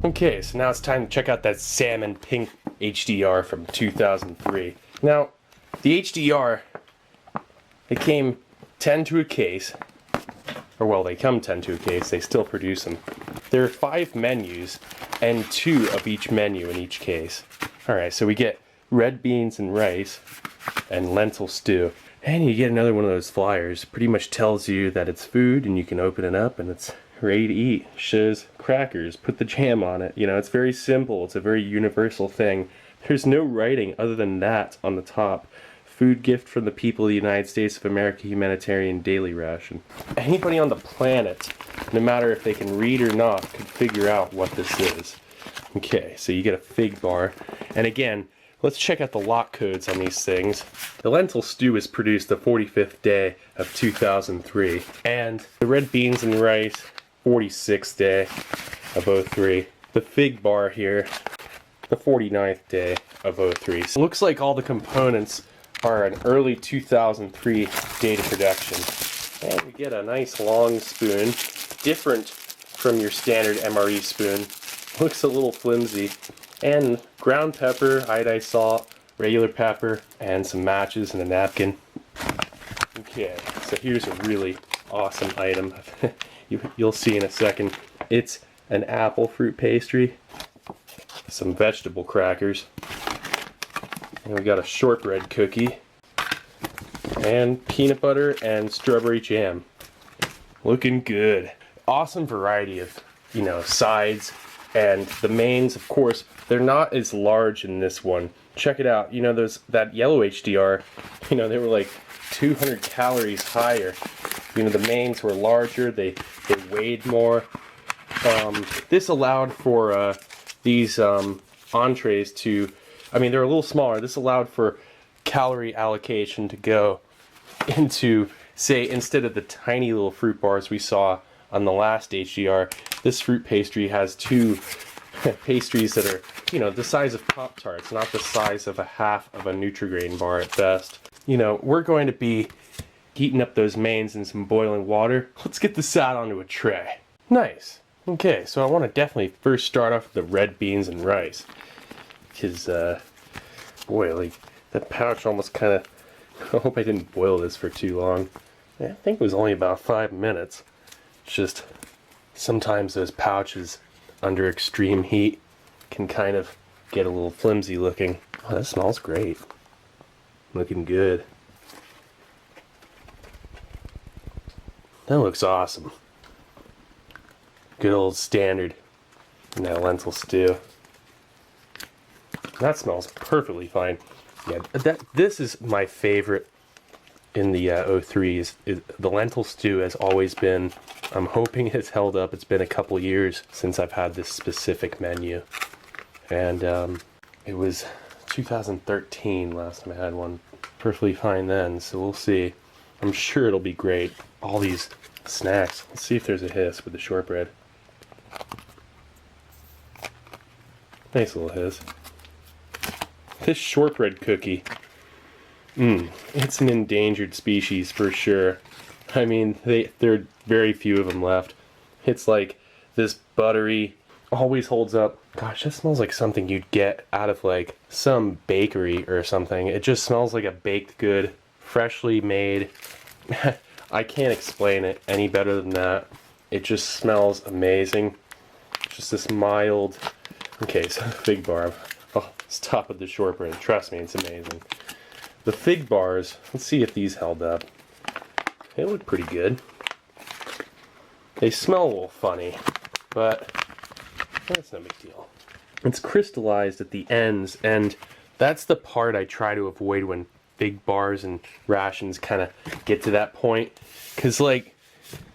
Okay, so now it's time to check out that Salmon Pink HDR from 2003. Now, the HDR, they came 10 to a case, or well, they come 10 to a case, they still produce them. There are 5 menus, and 2 of each menu in each case. Alright, so we get red beans and rice, and lentil stew. And you get another one of those flyers. Pretty much tells you that it's food, and you can open it up, and it's ready to eat. Shows crackers, put the jam on it. You know, it's very simple, it's a very universal thing. There's no writing other than that on the top. Food gift from the people of the United States of America, Humanitarian daily ration. Anybody on the planet, no matter if they can read or not, could figure out what this is. Okay, so you get a fig bar. And again, let's check out the lot codes on these things. The lentil stew was produced the 45th day of 2003. And the red beans and rice, 46th day of 03. The fig bar here, the 49th day of 03. So it looks like all the components are an early 2003 date of production. And we get a nice long spoon, different from your standard MRE spoon. Looks a little flimsy. And ground pepper, iodized salt, regular pepper, and some matches and a napkin. Okay, so here's a really awesome item. You'll see in a second. It's an apple fruit pastry, some vegetable crackers, and we got a shortbread cookie, and peanut butter and strawberry jam. Looking good. Awesome variety of, you know, sides. And the mains, of course, they're not as large in this one. Check it out. You know, that Yellow HDR, you know, they were like 200 calories higher. You know, the mains were larger, they weighed more. This allowed for these entrees to, I mean, they're a little smaller. This allowed for calorie allocation to go into, say, instead of the tiny little fruit bars we saw on the last HDR, this fruit pastry has 2 pastries that are, you know, the size of Pop-Tarts, not the size of a half of a Nutri-Grain bar at best. You know, we're going to be heating up those mains in some boiling water. Let's get this out onto a tray. Nice. Okay, so I want to definitely first start off with the red beans and rice. Because, boy, like, that pouch almost kind of, I hope I didn't boil this for too long. I think it was only about 5 minutes. It's just, sometimes those pouches under extreme heat can kind of get a little flimsy looking. Oh, that smells great. Looking good. That looks awesome. Good old standard, you know, lentil stew. That smells perfectly fine. Yeah, this is my favorite in the 03s. The lentil stew has always been, I'm hoping it's held up. It's been a couple years since I've had this specific menu. And it was 2013 last time I had one. Perfectly fine then, so we'll see. I'm sure it'll be great. All these snacks. Let's see if there's a hiss with the shortbread. Nice little hiss. This shortbread cookie, it's an endangered species for sure. I mean, there are very few of them left. It's like this buttery, always holds up. Gosh, that smells like something you'd get out of like some bakery or something. It just smells like a baked good, freshly made. I can't explain it any better than that. It just smells amazing. Just this mild. Okay, so the fig bar. Oh, it's top of the shortbread. Trust me, it's amazing. The fig bars, let's see if these held up. They look pretty good. They smell a little funny, but that's no big deal. It's crystallized at the ends, and that's the part I try to avoid when fig bars and rations kind of get to that point. Because, like,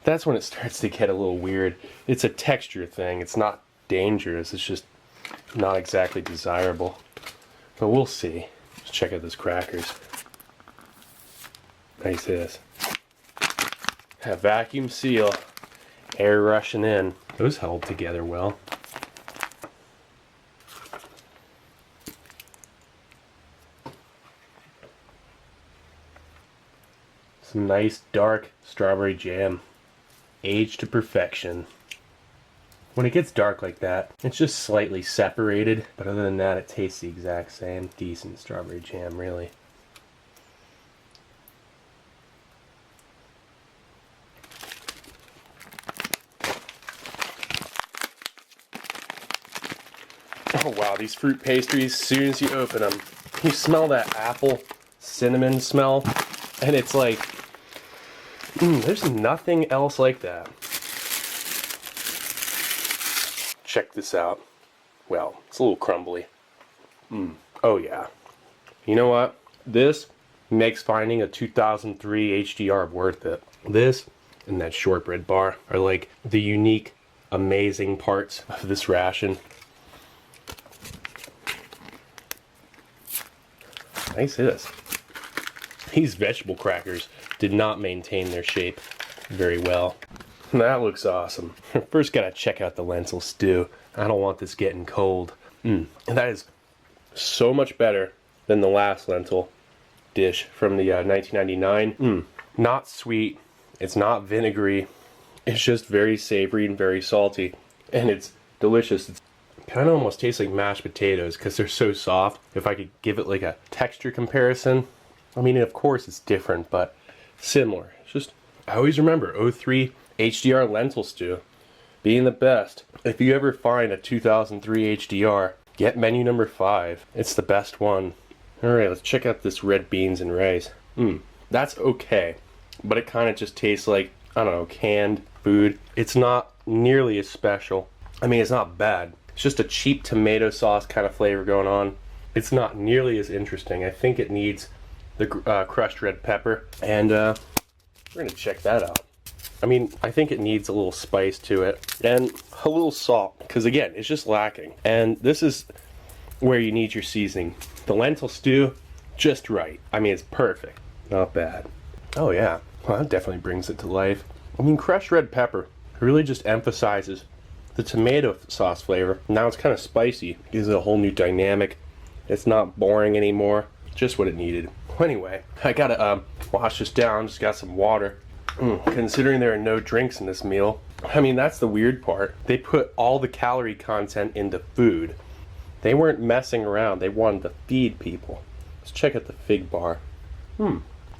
that's when it starts to get a little weird. It's a texture thing. It's not dangerous. It's just not exactly desirable. But we'll see. Let's check out those crackers. Nice hiss. A vacuum seal. Air rushing in. Those held together well. Some nice dark strawberry jam. Aged to perfection. when it gets dark like that, it's just slightly separated. But other than that, it tastes the exact same. Decent strawberry jam, really. Oh wow, these fruit pastries, as soon as you open them, you smell that apple cinnamon smell, and it's like, there's nothing else like that. Check this out. Well, it's a little crumbly. Oh yeah. You know what? This makes finding a 2003 HDR worth it. This and that shortbread bar are like the unique, amazing parts of this ration. Nice is. These vegetable crackers did not maintain their shape very well. That looks awesome. First gotta check out the lentil stew. I don't want this getting cold. And that is so much better than the last lentil dish from the 1999. Not sweet. It's not vinegary. It's just very savory and very salty. And it's delicious. It's kind of almost tastes like mashed potatoes because they're so soft. If I could give it like a texture comparison, I mean, of course it's different, but similar. It's just, I always remember 03 HDR lentil stew being the best. If you ever find a 2003 HDR, get menu number 5. It's the best one. Alright, let's check out this red beans and rice. That's okay, but it kind of just tastes like, I don't know, canned food. It's not nearly as special. I mean, it's not bad. It's just a cheap tomato sauce kind of flavor going on. It's not nearly as interesting. I think it needs the crushed red pepper, and we're gonna check that out. I mean, I think it needs a little spice to it and a little salt, because again, it's just lacking. And this is where you need your seasoning. The lentil stew, just right. I mean, it's perfect, not bad. Oh yeah, well, that definitely brings it to life. I mean, crushed red pepper really just emphasizes the tomato sauce flavor. Now it's kind of spicy, gives it a whole new dynamic. It's not boring anymore, just what it needed. Anyway, I gotta wash this down, just got some water. Considering there are no drinks in this meal, I mean, that's the weird part. They put all the calorie content into food. They weren't messing around, they wanted to feed people. Let's check out the fig bar.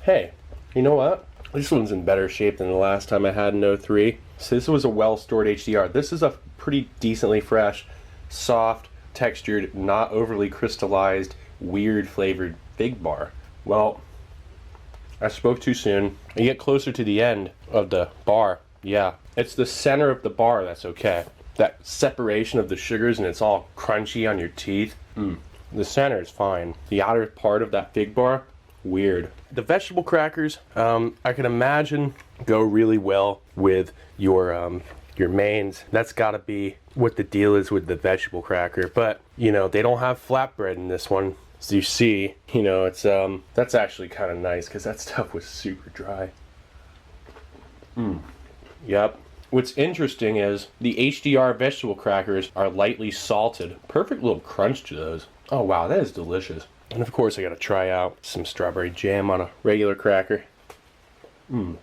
Hey, you know what? This one's in better shape than the last time I had an 03. So this was a well-stored HDR. This is a pretty decently fresh, soft, textured, not overly crystallized, weird flavored fig bar. Well, I spoke too soon. You get closer to the end of the bar, yeah. It's the center of the bar that's okay. That separation of the sugars and it's all crunchy on your teeth. The center is fine. The outer part of that fig bar, weird. The vegetable crackers, I can imagine go really well with your mains. That's gotta be what the deal is with the vegetable cracker. But, you know, they don't have flatbread in this one. So you see, you know, it's that's actually kind of nice because that stuff was super dry. Yep. What's interesting is the HDR vegetable crackers are lightly salted. Perfect little crunch to those. Oh wow, that is delicious. And of course I gotta try out some strawberry jam on a regular cracker. You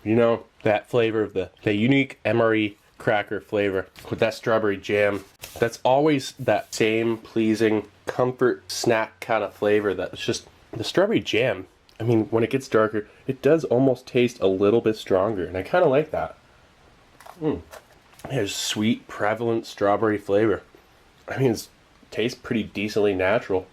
know, that flavor of the unique MRE cracker flavor with that strawberry jam, that's always that same pleasing comfort snack kind of flavor. That's just the strawberry jam. I mean, when it gets darker, it does almost taste a little bit stronger, and I kind of like that. There's sweet, prevalent strawberry flavor. I mean, it tastes pretty decently natural.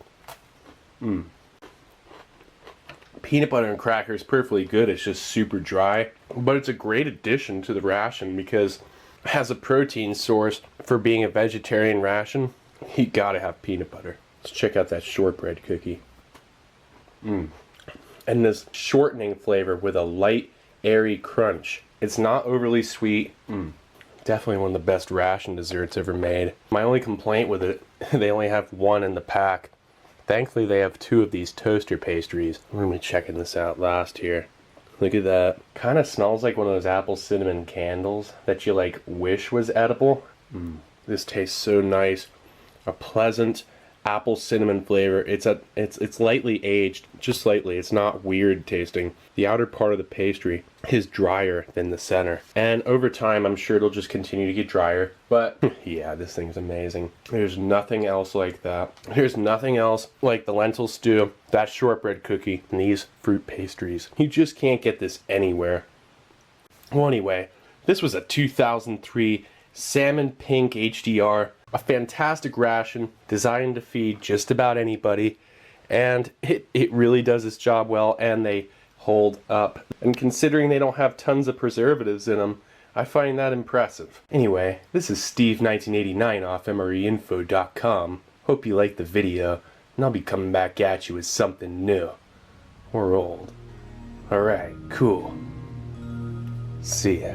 Peanut butter and cracker is perfectly good. It's just super dry, but it's a great addition to the ration because as a protein source for being a vegetarian ration, you gotta have peanut butter. Let's check out that shortbread cookie. And this shortening flavor with a light, airy crunch. It's not overly sweet. Definitely one of the best ration desserts ever made. My only complaint with it, they only have one in the pack. Thankfully they have 2 of these toaster pastries. We're gonna be checking this out last here. Look at that. Kind of smells like one of those apple cinnamon candles that you like wish was edible. This tastes so nice. A pleasant apple cinnamon flavor. It's lightly aged, just slightly. It's not weird tasting. The outer part of the pastry is drier than the center. And over time, I'm sure it'll just continue to get drier. But yeah, this thing's amazing. There's nothing else like that. There's nothing else like the lentil stew, that shortbread cookie, and these fruit pastries. You just can't get this anywhere. Well, anyway, this was a 2003 Salmon Pink HDR, a fantastic ration designed to feed just about anybody, and it really does its job well, and they hold up. And considering they don't have tons of preservatives in them, I find that impressive. Anyway, this is Steve 1989 off MREinfo.com. Hope you liked the video, and I'll be coming back at you with something new. Or old. Alright, cool. See ya.